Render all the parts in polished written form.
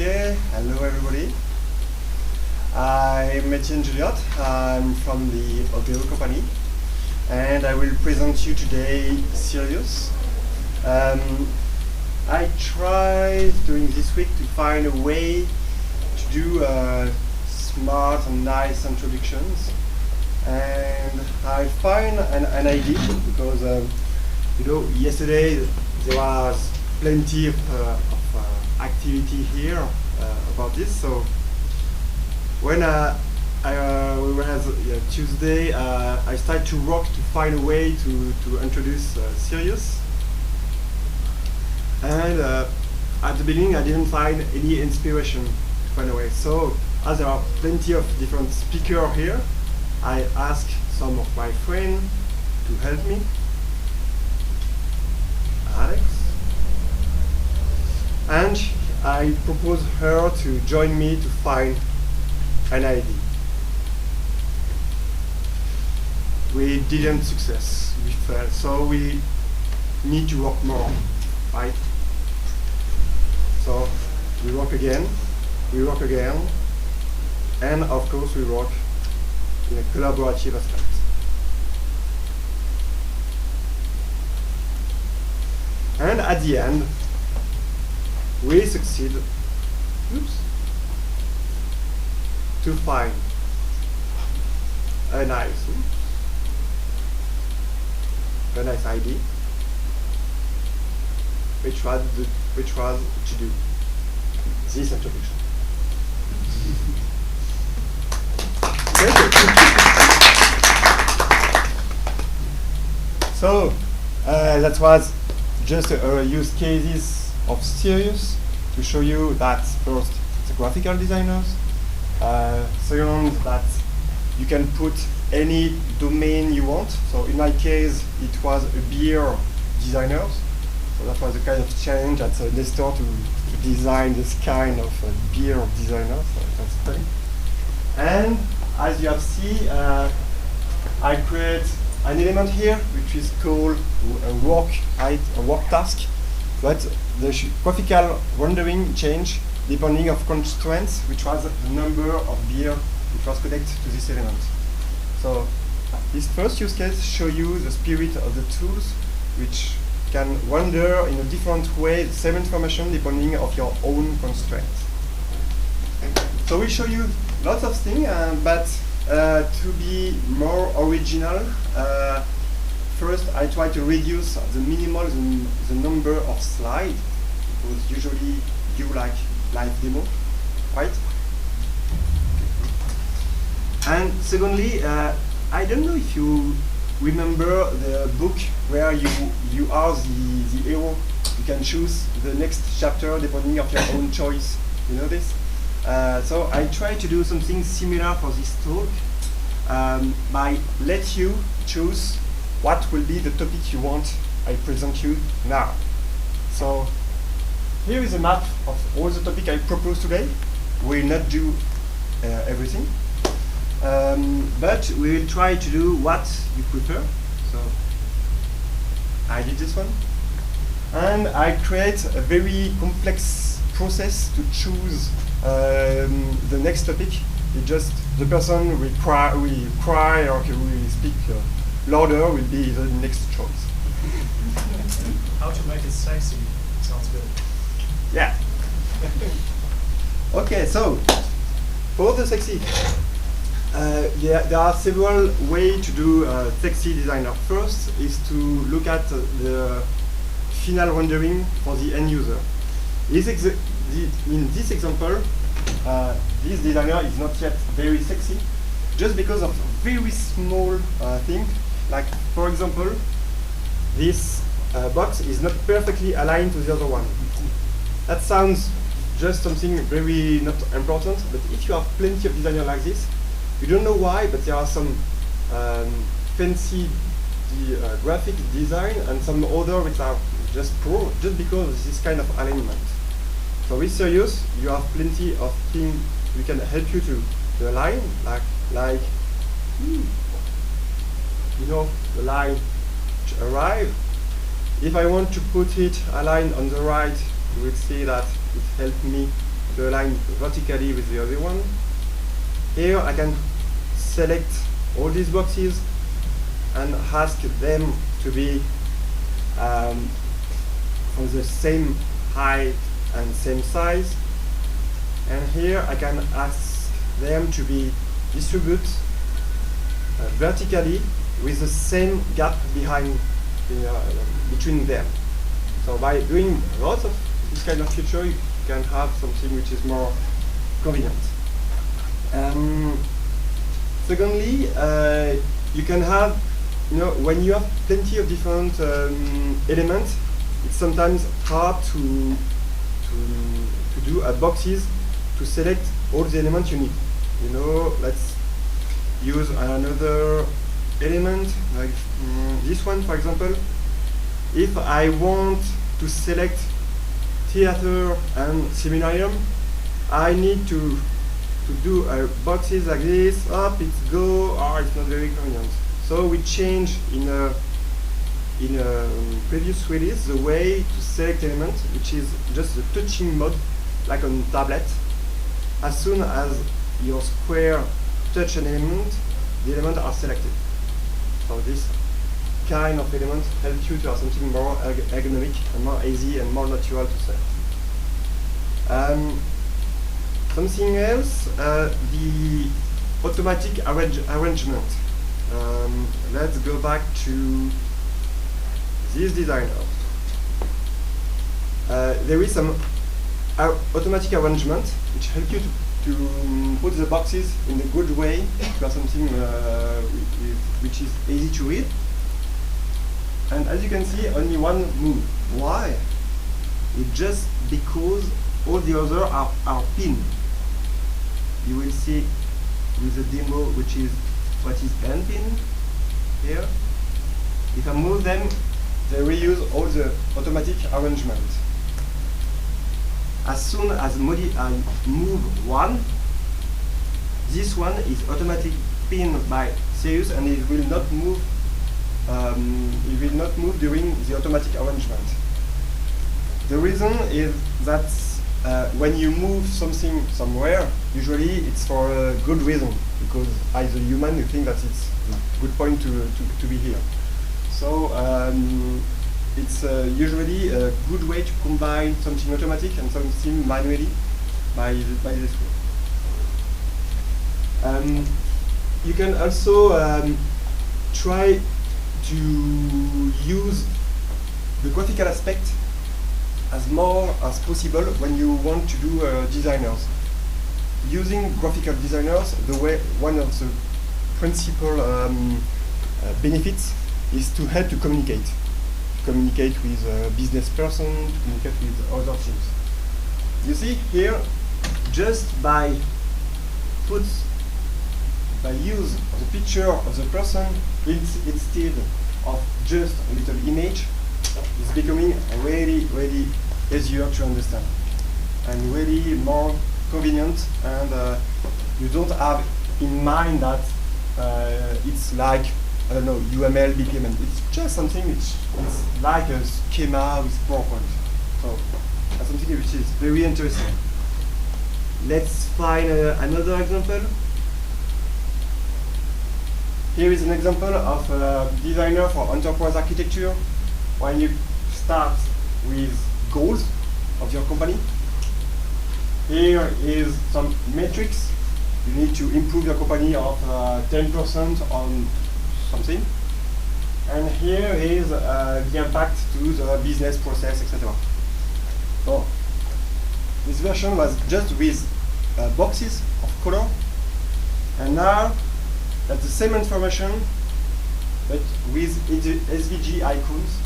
Okay, hello everybody. I'm Etienne Juliot. I'm from the Odeo company, and I will present you today Sirius. I tried during this week to find a way to do smart and nice introductions, and I find an idea because yesterday there was plenty of activity here about this. So when we were Tuesday, I started to work to find a way to introduce Sirius. And at the beginning, I didn't find any inspiration to find a way. So as there are plenty of different speakers here, I asked some of my friends to help me. Alex. And I proposed her to join me to find an idea. We didn't success, we failed, so we need to work more, right? So we work again, and of course we work in a collaborative aspect. And at the end, we succeed to find a nice idea, which was to do this introduction. So that was just use cases of Sirius to show you that first it's a graphical designers. Second, that you can put any domain you want. So in my case, it was a beer designers. So that was a kind of challenge at Nestor to design this kind of beer designer. So it was funny. And as you have seen, I create an element here which is called a work task. But the graphical rendering change depending of constraints, which was the number of beer which was connected to this element. So this first use case shows you the spirit of the tools, which can render in a different way the same information depending of your own constraints. So we show you lots of things, but to be more original, first, I try to reduce the number of slides, because usually you like live demo, right? And secondly, I don't know if you remember the book where you are the hero. You can choose the next chapter depending of your own choice. You know this? So I try to do something similar for this talk by let you choose what will be the topic you want I present you now. So here is a map of all the topics I propose today. We will not do everything, but we will try to do what you prefer. So I did this one, and I create a very complex process to choose the next topic. It just the person will cry or will speak louder will be the next choice. How to make it sexy sounds good. Yeah. Okay, so for the sexy, there are several ways to do sexy designer. First is to look at the final rendering for the end user. In this example, this designer is not yet very sexy, just because of very small thing. Like, for example, this box is not perfectly aligned to the other one. That sounds just something very not important, but if you have plenty of designers like this, you don't know why, but there are some fancy graphic design and some other which are just poor, just because of this kind of alignment. So with Sirius, you have plenty of things we can help you to align, like the line to arrive. If I want to put it aligned on the right, you will see that it helped me the line vertically with the other one. Here I can select all these boxes and ask them to be from the same height and same size. And here I can ask them to be distributed vertically with the same gap between them. So by doing lots of this kind of feature, you can have something which is more convenient. Secondly, you can have, when you have plenty of different elements, it's sometimes hard to do boxes to select all the elements you need. Let's use another element like this one, for example. If I want to select theater and seminarium, I need to do boxes like this. Up, it's go, or it's not very convenient. So we change in a previous release the way to select elements, which is just the touching mode, like on tablet. As soon as your square touch an element, the elements are selected. So this kind of element helps you to have something more ergonomic and more easy and more natural to select. Something else, the automatic arrangement. Let's go back to this designer. There is some automatic arrangement which help you to put the boxes in a good way, to have something which is easy to read. And as you can see, only one move. Why? It's just because all the others are pinned. You will see with the demo, which is what is unpinned here. If I move them, they reuse all the automatic arrangement. As soon as I move one, this one is automatically pinned by Sirius, and it will not move. During the automatic arrangement. The reason is that when you move something somewhere, usually it's for a good reason, because as a human you think that it's a good point to be here. So it's usually a good way to combine something automatic and something manually by this way. You can also try to use the graphical aspect as more as possible when you want to do designers. Using graphical designers, one of the principal benefits is to help to communicate. Communicate with a business person, to communicate with other teams. You see here, just by use the picture of the person instead of just a little image, it's becoming really, really easier to understand and really more convenient, and you don't have in mind that it's like, I don't know, UML, BPM. It's just something which is like a schema with PowerPoint. So that's something which is very interesting. Let's find another example. Here is an example of a designer for enterprise architecture. When you start with goals of your company, here is some metrics. You need to improve your company of 10% on something. And here is the impact to the business process, etc. So this version was just with boxes of color. And now that's the same information, but with SVG icons,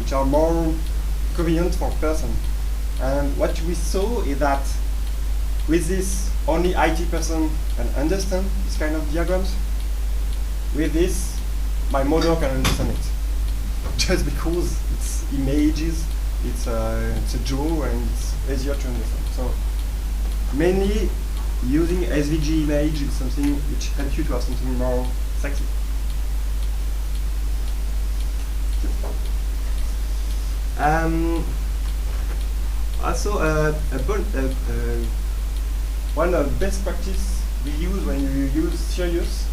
which are more convenient for person. And what we saw is that with this, only IT person can understand this kind of diagrams. With this, my model can understand it. Just because it's images, it's a draw, and it's easier to understand. So mainly using SVG image is something which helps you to have something more sexy. Also, one of the best practice we use when you use Sirius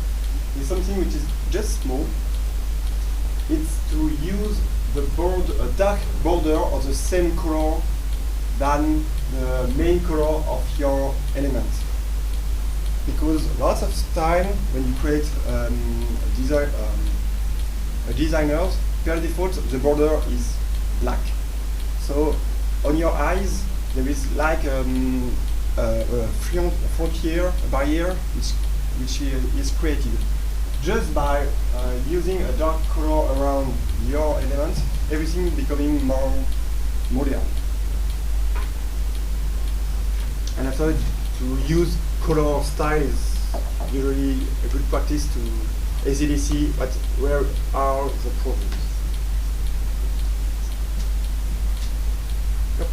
is something which is just small. It's to use the a dark border of the same color than the main color of your element. Because lots of time when you create designers, per default the border is black. So on your eyes there is like a frontier, a barrier which is created. Just by using a dark color around your element, everything becoming more modern. And I thought to use color style is usually a good practice to easily see where are the problems. Yep.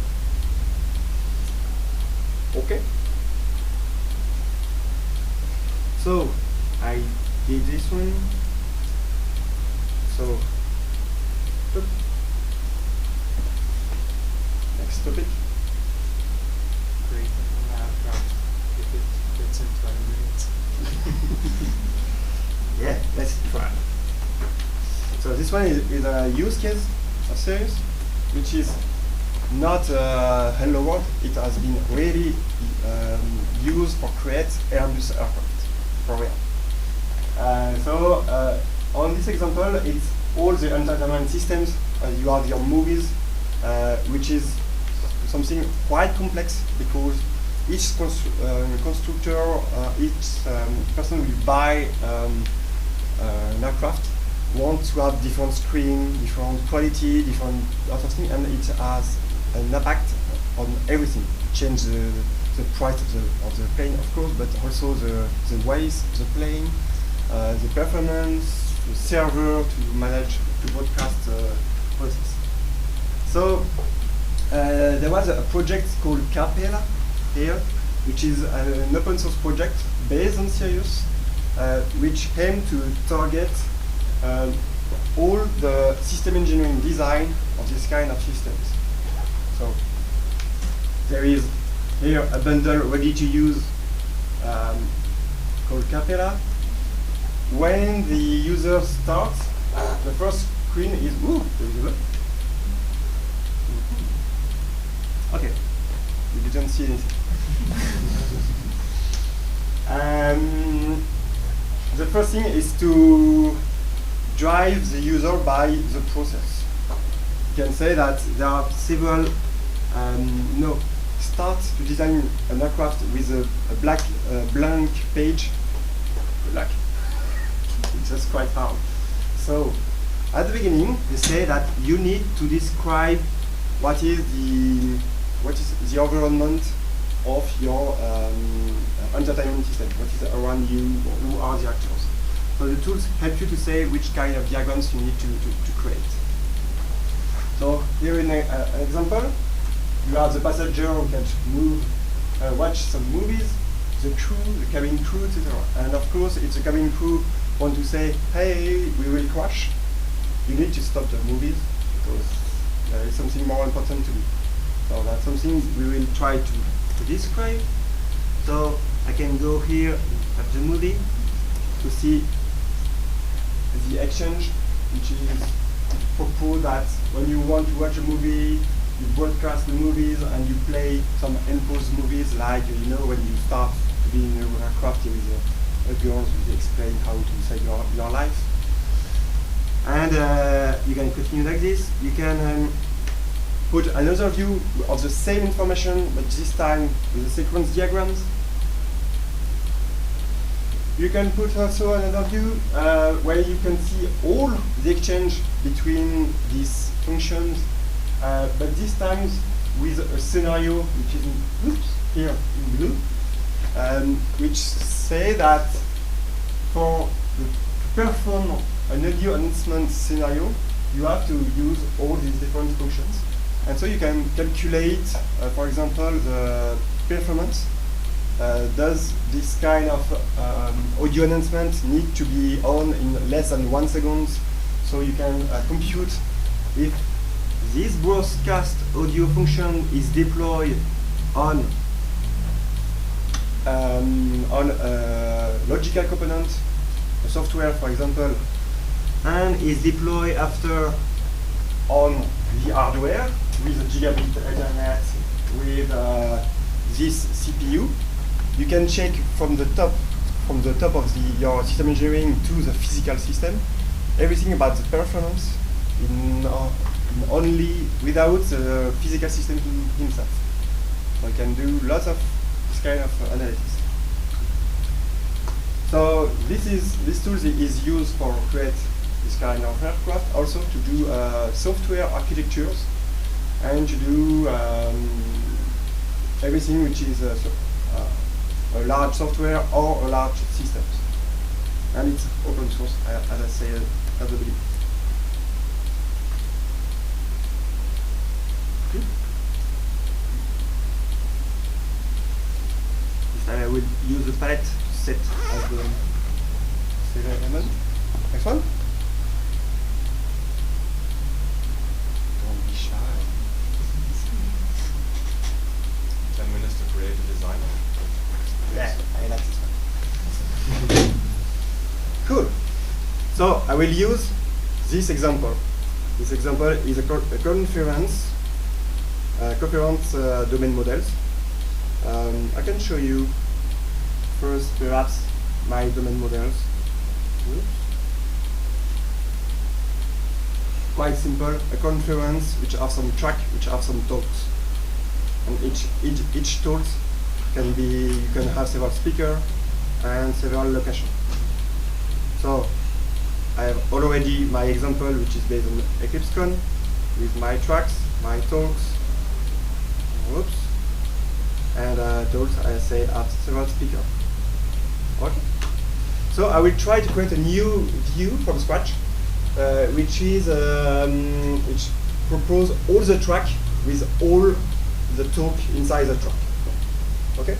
Okay. So I did this one. So next topic. Great, and now if it fits in 20 minutes. Yeah, let's try. So this one is a use case of Sirius, which is not hello world. It has been really used for create Airbus aircraft for real. On this example, it's all the entertainment systems. You have your movies, which is something quite complex because each constructor, each person will buy an aircraft wants to have different screen, different quality, different lot of things, and it has an impact on everything. Change the price of the plane, of course, but also the weight of the plane, the performance, the server to manage, to broadcast process. So there was a project called Capella here, which is an open source project based on Sirius, which aimed to target all the system engineering design of this kind of systems. So there is here a bundle ready to use called Capella. When the user starts, the first screen is visible. Okay, you didn't see anything. The first thing is to drive the user by the process. You can say that there are several start to design an aircraft with a blank page. Black. It's just quite hard. So at the beginning, they say that you need to describe what is the environment of your entertainment system, what is around you, who are the actors. So the tools help you to say which kind of diagrams you need to create. So here in an example, you have the passenger who can watch some movies, the crew, the cabin crew, etc. And of course, if the cabin crew want to say, hey, we will crash, you need to stop the movies because there is something more important to do. So that's something we will try to describe. So I can go here at the movie to see the exchange, which is propose that when you want to watch a movie, you broadcast the movies and you play some impulse movies, like when you start to be in an aircraft with a girl who explain how to save your life. And you can continue like this. You can put another view of the same information, but this time with the sequence diagrams. You can put also another view where you can see all the exchange between these functions, but this time with a scenario which is here in blue, which say that for to perform an audio announcement scenario, you have to use all these different functions. And so you can calculate, for example, the performance. Does this kind of audio announcement need to be on in less than 1 second? So you can compute if this broadcast audio function is deployed on logical component, a software for example, and is deployed after on the hardware with a gigabit Ethernet with this CPU. You can check from the top of your system engineering to the physical system, everything about the performance in only without the physical system himself. So you can do lots of this kind of analysis. So this tool is used for create this kind of aircraft, also to do software architectures and to do everything which is a large software or a large systems. And it's open source, as I said at the beginning. Okay. This time I will use the palette to set as the serial element. Next one. Don't be shy. 10 minutes to create a designer. Yeah, I like this one. Cool. So I will use this example. This example is a conference domain models. I can show you first perhaps my domain models. Oops. Quite simple, a conference which have some track, which have some talks. And each talk can be, you can have several speakers and several locations. So I have already my example which is based on Eclipse with my tracks, my talks, whoops, and talks I say have several speakers. Okay. So I will try to create a new view from scratch, which propose all the track with all the talk inside the track. Okay.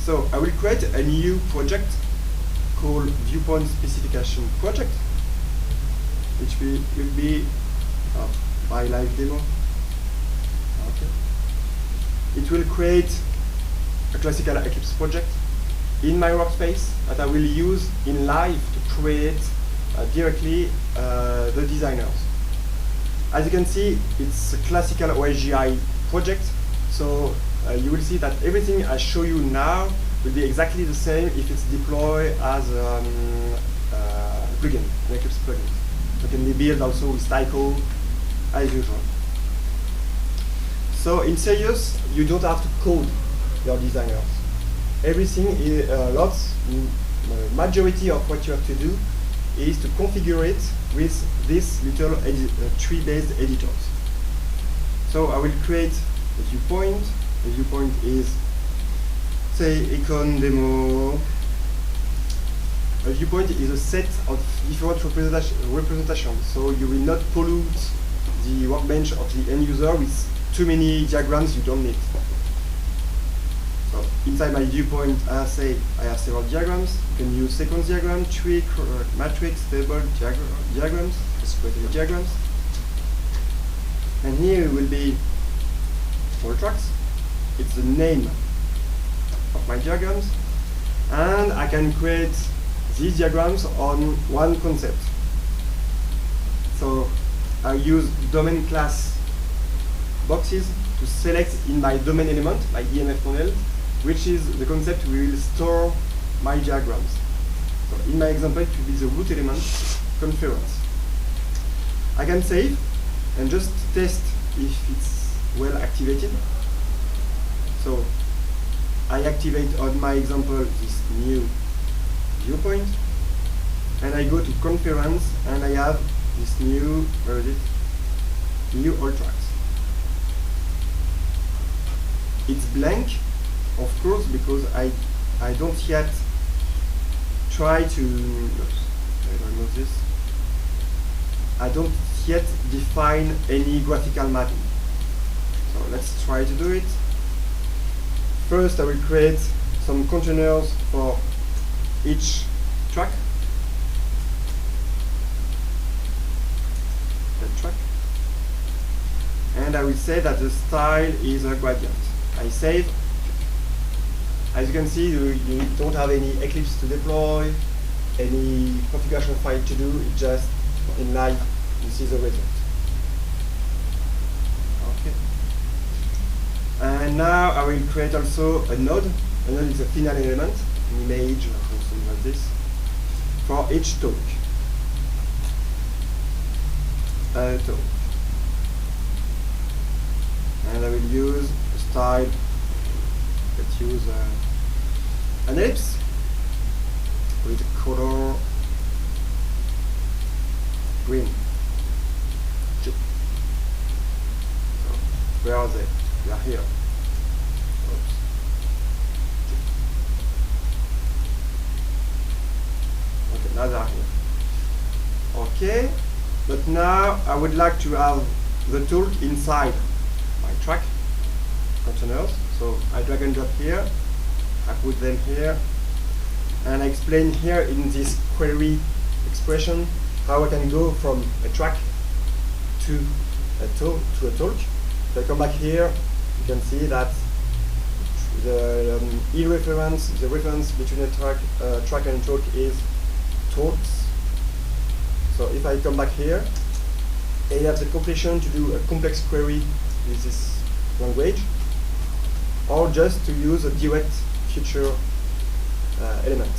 So I will create a new project called viewpoint specification project, which will be my live demo. Okay. It will create a classical Eclipse project in my workspace that I will use in live to create directly the designers. As you can see, it's a classical OSGI project, so you will see that everything I show you now will be exactly the same if it's deployed as a plugin, an Eclipse plugin. It can be built also with Tycho, as usual. So in Sirius, you don't have to code your designers. Everything is majority of what you have to do is to configure it with this little tree-based editors. So I will create a viewpoint. The viewpoint is, say, icon demo. A viewpoint is a set of different representations, so you will not pollute the workbench of the end user with too many diagrams you don't need. So inside my viewpoint, I say I have several diagrams. You can use sequence diagram, tree, matrix, table, diagrams, just create diagrams. And here will be four tracks. It's the name of my diagrams, and I can create these diagrams on one concept. So I use domain class boxes to select in my domain element, my EMF model, which is the concept we will store my diagrams. So in my example, it will be the root element conference. I can save and just test if it's well activated. So I activate on my example this new viewpoint, and I go to conference, and I have this new, where is it? New all tracks. It's blank, of course, because I don't yet try to, oops, I remove this. I don't yet define any graphical mapping. So let's try to do it. First, I will create some containers for each track. Let's and I will say that the style is a gradient. I save. As you can see, you don't have any Eclipse to deploy, any configuration file to do. It's just in live, you see the result. Okay. And now I will create also a node. A node is a final element, an image or something like this, for each talk. Talk. And I will use a style. Let's use an ellipse with the color green. So, where are they? They are here. Oops. Okay, now they are here. Okay, but now I would like to have the tool inside my track containers. So I drag and drop here, I put them here, and I explain here in this query expression how I can go from a track to a talk. If I come back here, you can see that the reference, the reference between a track and talk is talks. So if I come back here, I have the completion to do a complex query with this language, or just to use a direct future element.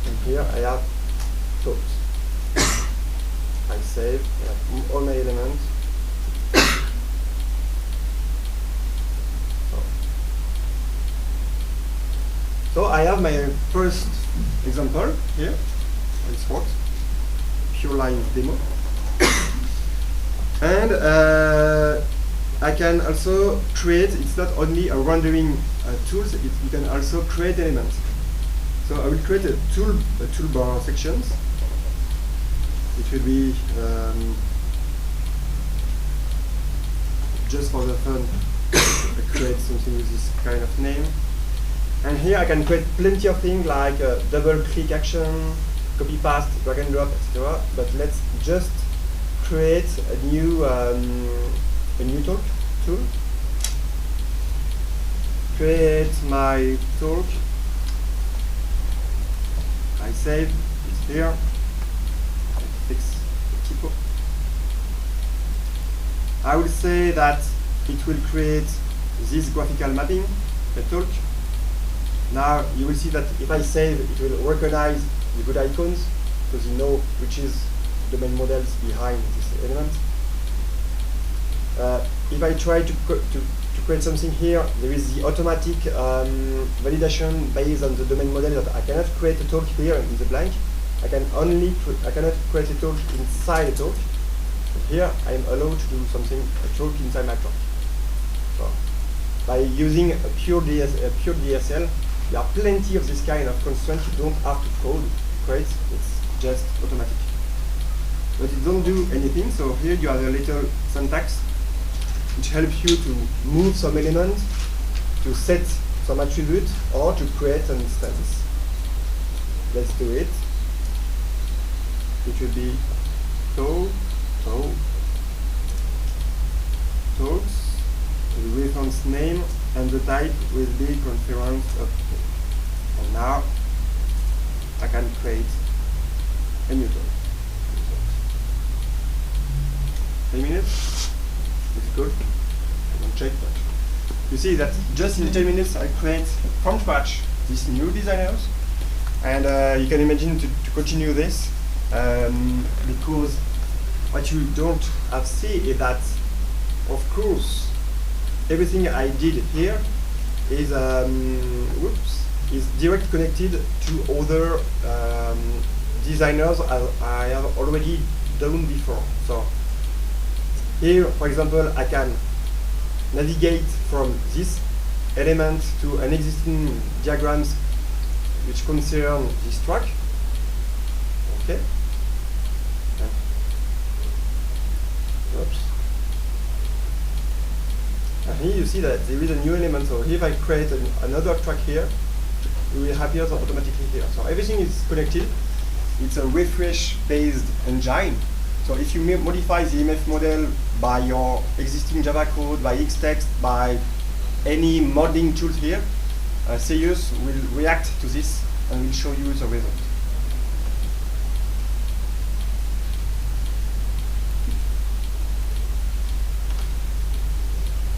And here I have talks. I save, I have all my elements. So I have my first example here. It's what? Pure line demo. And I can also create, it's not only a rendering tools, you can also create elements. So I will create a toolbar sections. It will be just for the fun, I create something with this kind of name. And here I can create plenty of things like double click action, copy paste, drag and drop, etc. But let's just create a new tool. Create my talk. I save, it's here. I fix the typo. I will say that it will create this graphical mapping, the talk. Now you will see that if I save, it will recognize the good icons because you know which is the main models behind this element. If I try to create something here, there is the automatic validation based on the domain model that I cannot create a talk here in the blank. I cannot create a talk inside a talk. But here I am allowed to do something, a talk inside my talk. So by using a pure DSL, there are plenty of this kind of constraints. You don't have to create, it's just automatic. But it don't do anything, so here you have a little syntax which helps you to move some element, to set some attribute, or to create an instance. Let's do it. It will be talks, the reference name, and the type will be conference of. And now I can create a new talk. 10 minutes? It's good. I don't check that. You see that just in 10 minutes I create from scratch these new designers, and you can imagine to continue this because what you don't have see is that, of course, everything I did here is is direct connected to other designers I have already done before. So here, for example, I can navigate from this element to an existing diagrams which concern this track. Okay. Oops. And here you see that there is a new element. So if I create another track here, it will appear automatically here. So everything is connected. It's a refresh-based engine. So if you modify the EMF model by your existing Java code, by Xtext, by any modeling tools here, Sirius will react to this and will show you the result.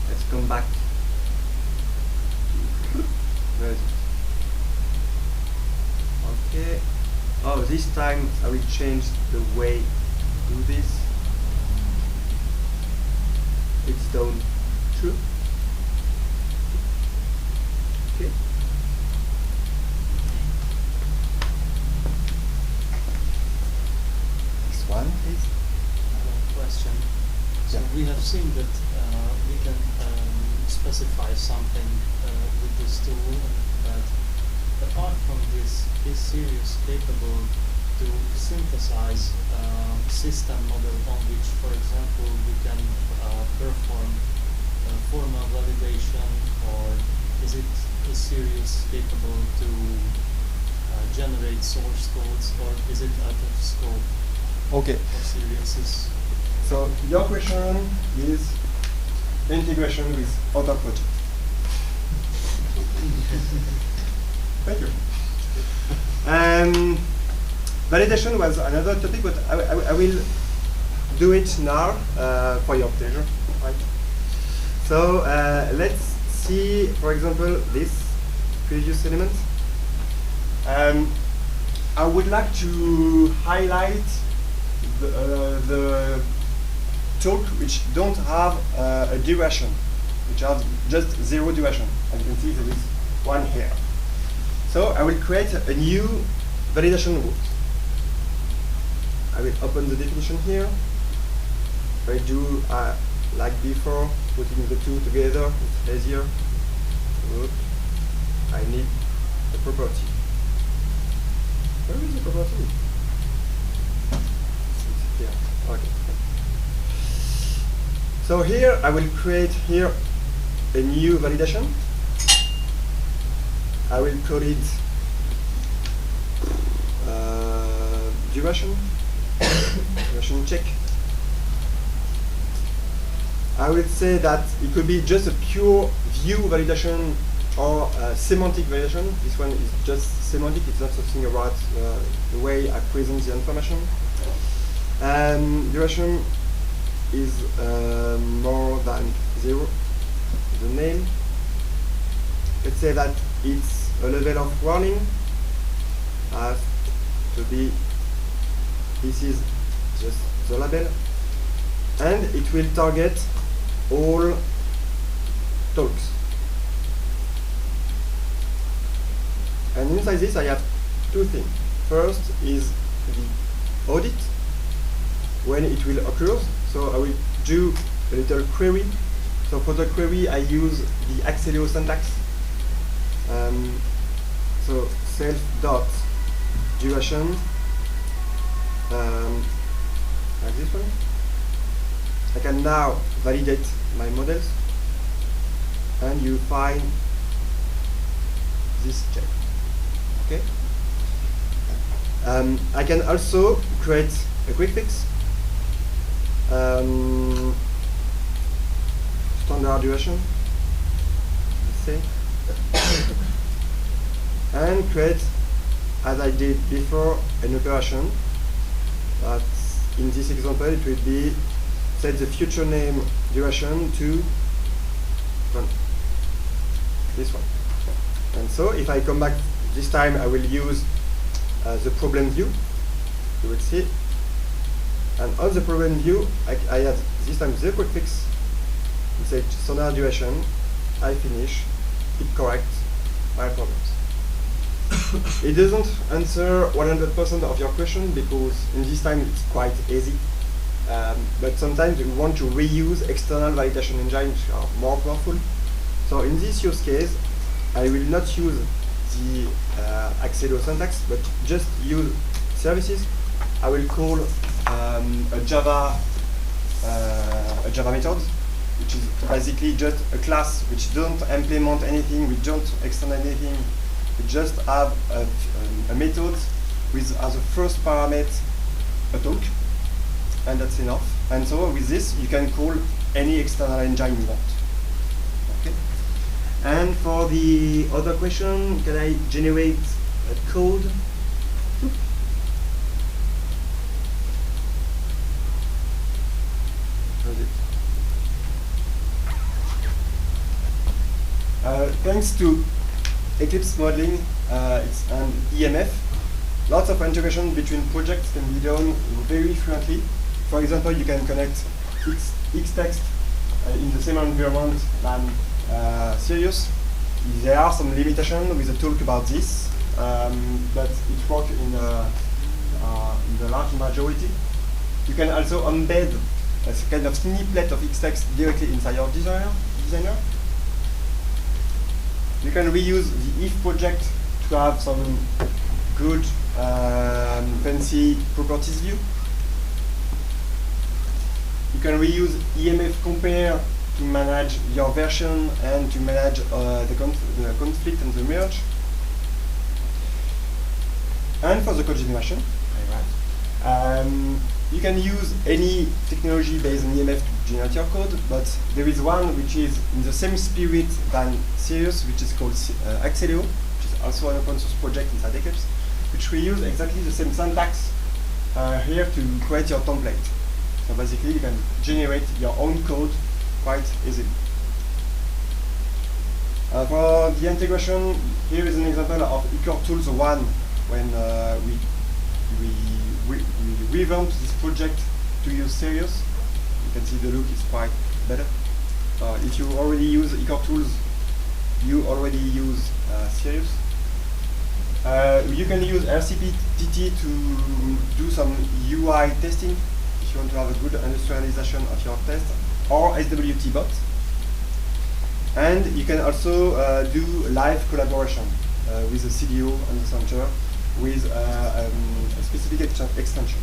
Let's come back. Where is it? Okay. Oh, this time I will change the way to do this. It's down true. Okay. This one, please. Question. So Yeah. we have seen that we can specify something with this tool, but apart from this, is Sirius capable to synthesize system model on which, for example, we can perform formal validation, or is Sirius capable to generate source codes, or is it out of scope Okay. for Sirius's? So your question is integration with other projects. Thank you. Validation was another topic, but I will do it now for your pleasure. Right? So let's see, for example, this previous element. I would like to highlight the talk which don't have a duration, which have just 0 duration. As you can see, there is one here. So I will create a new validation route. I will open the definition here. I do like before, putting the two together, it's easier. Good. I need the property. Where is the property? It's here. Okay. So here I will create here a new validation. I will call it duration check. I would say that it could be just a pure view validation or semantic validation. This one is just semantic, it's not something about the way I present the information. Duration is more than 0, the name. Let's say that it's a level of warning has to be, this is just the label, and it will target all talks. And inside this I have two things. First is the audit, when it will occur. So I will do a little query. So for the query I use the Axelio syntax. So self dot duration, like this one. I can now validate my models, and you find this check. Okay. I can also create a quick fix. Standard duration, let's say, and create, as I did before, an operation. That in this example it will be set the future name duration to this one. And so if I come back this time, I will use the problem view. You will see. And on the problem view, I have this time the quick fix. It says standard duration. I finish. It corrects my problems. It doesn't answer 100% of your question, because in this time it's quite easy. But sometimes you want to reuse external validation engines which are more powerful. So in this use case, I will not use the Axelio syntax, but just use services. I will call a Java method, which is basically just a class which don't implement anything, we don't extend anything. We just have a method with as a first parameter a talk, and that's enough. And so with this, you can call any external engine you want. Okay. And for the other question, can I generate a code? How's it? Thanks to Eclipse modeling and EMF, lots of integration between projects can be done very fluently. For example, you can connect Xtext in the same environment than Sirius. There are some limitations with a talk about this, but it works in the large majority. You can also embed a kind of snippet of Xtext directly inside your designer. You can reuse the if project to have some good fancy properties view. You can reuse EMF compare to manage your version and to manage the conflict and the merge. And for the code generation, you can use any technology based on EMF to generate your code, but there is one which is in the same spirit than Sirius, which is called Axeleo, which is also an open source project inside Eclipse, which we use exactly the same syntax here to create your template. So basically, you can generate your own code quite easily. For the integration, here is an example of EcoreTools 1 when we revamped this project to use Sirius. You can see the look is quite better. If you already use EcoreTools, you already use Sirius. You can use RCPTT to do some UI testing if you want to have a good industrialization of your test, or SWT bot. And you can also do live collaboration with the CDO and the center with a specific extension.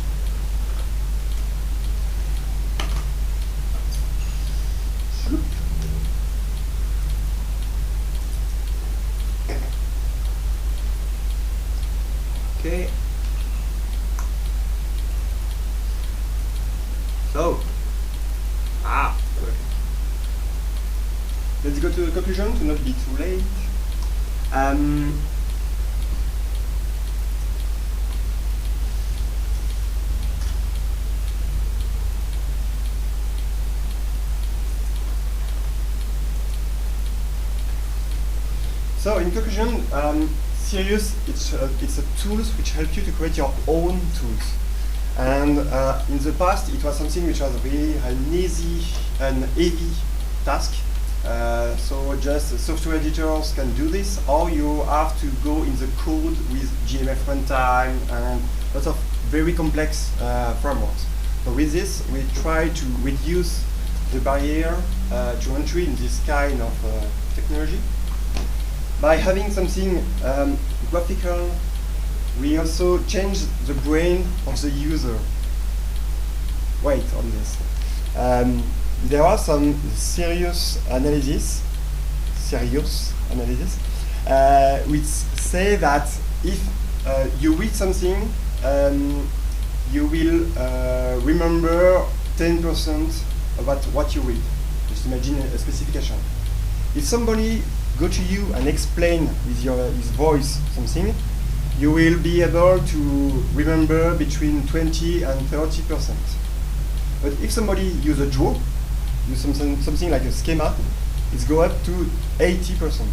Okay. So, let's go to the conclusion to not be too late. So in conclusion, Sirius, it's a tools which help you to create your own tools. And in the past, it was something which was really an easy and heavy task. So just software editors can do this, or you have to go in the code with GMF runtime and lots of very complex frameworks. So with this, we try to reduce the barrier to entry in this kind of technology. By having something graphical, we also change the brain of the user. Wait on this. There are some serious analysis, which say that if you read something, you will remember 10% about what you read. Just imagine a specification. If somebody go to you and explain with his voice something, you will be able to remember between 20 and 30%. But if somebody use a draw, use something like a schema, it's go up to 80%.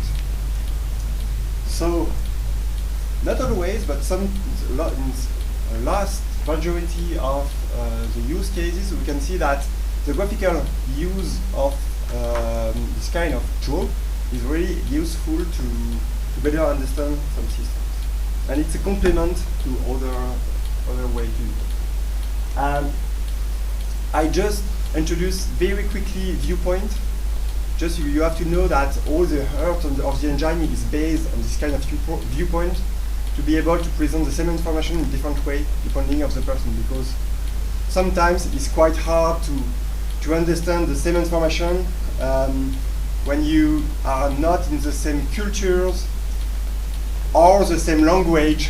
So, not always, but in the last majority of the use cases, we can see that the graphical use of this kind of draw is really useful to better understand some systems. And it's a complement to other way to do it. I just introduced very quickly viewpoint. Just you have to know that all the heart of the engine is based on this kind of viewpoint to be able to present the same information in different way depending on the person, because sometimes it's quite hard to understand the same information when you are not in the same cultures or the same language,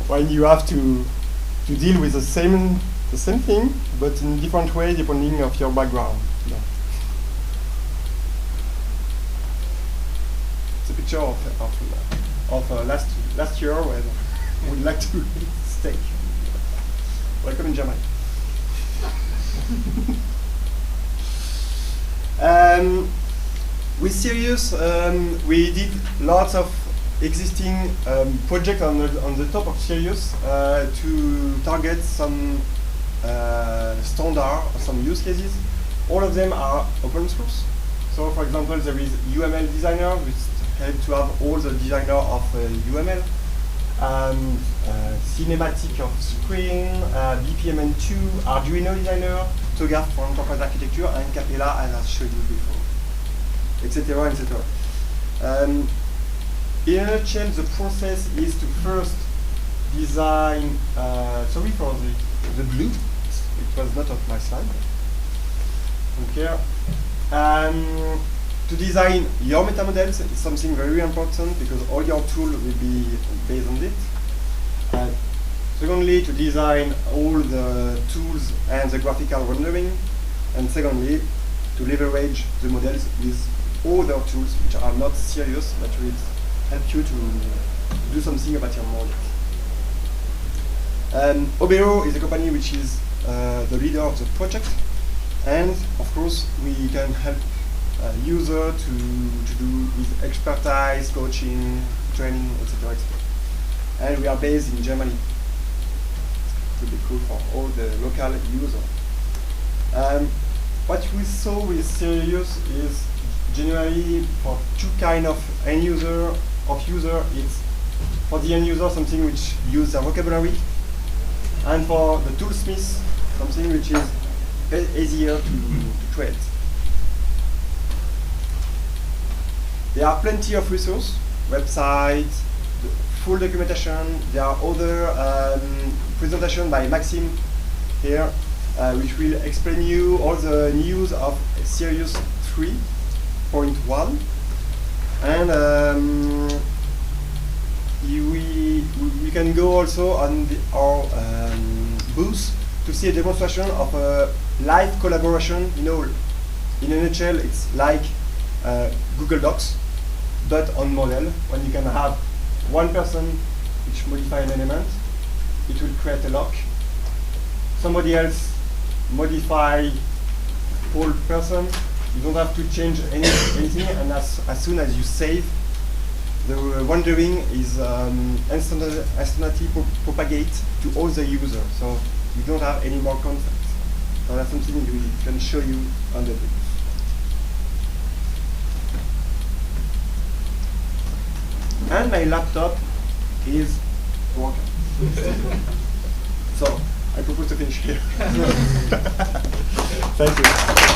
when you have to deal with the same the same thing, but in different way depending of your background. Yeah. It's a picture of last year when we'd like to eat steak. Welcome in Germany. With Sirius, we did lots of existing projects on the top of Sirius to target some standard or some use cases. All of them are open source. So, for example, there is UML Designer, which helps to have all the designer of UML. Cinematic of screen, BPMN2, Arduino Designer, TOGAF for enterprise architecture, and Capella, as I showed you before, etc., etc. In a nutshell, the process is to first design, sorry for the blue, it was not on my slide. Okay. To design your meta models is something very important because all your tool will be based on it. Secondly, to design all the tools and the graphical rendering. And secondly, to leverage the models with other tools which are not serious but will help you to do something about your models. Obero is a company which is the leader of the project. And of course, we can help user to do with expertise, coaching, training, etc., etc. And we are based in Germany. It would be cool for all the local users. What we saw with Sirius is generally for two kind of end user it's for the end user something which use their vocabulary, and for the toolsmith something which is easier to create. There are plenty of resources, websites, the full documentation. There are other presentations by Maxime here, which will explain you all the news of Sirius 3.1. And you can go also on our booth to see a demonstration of a live collaboration. You know, in a nutshell, it's like Google Docs, but on model, when you can have one person which modify an element, it will create a lock. Somebody else modify whole person. You don't have to change anything, and as soon as you save, the rendering is instantly propagate to all the users. So you don't have any more concepts. So that's something we can show you on the booth. And my laptop is working. So I propose to finish here. Thank you.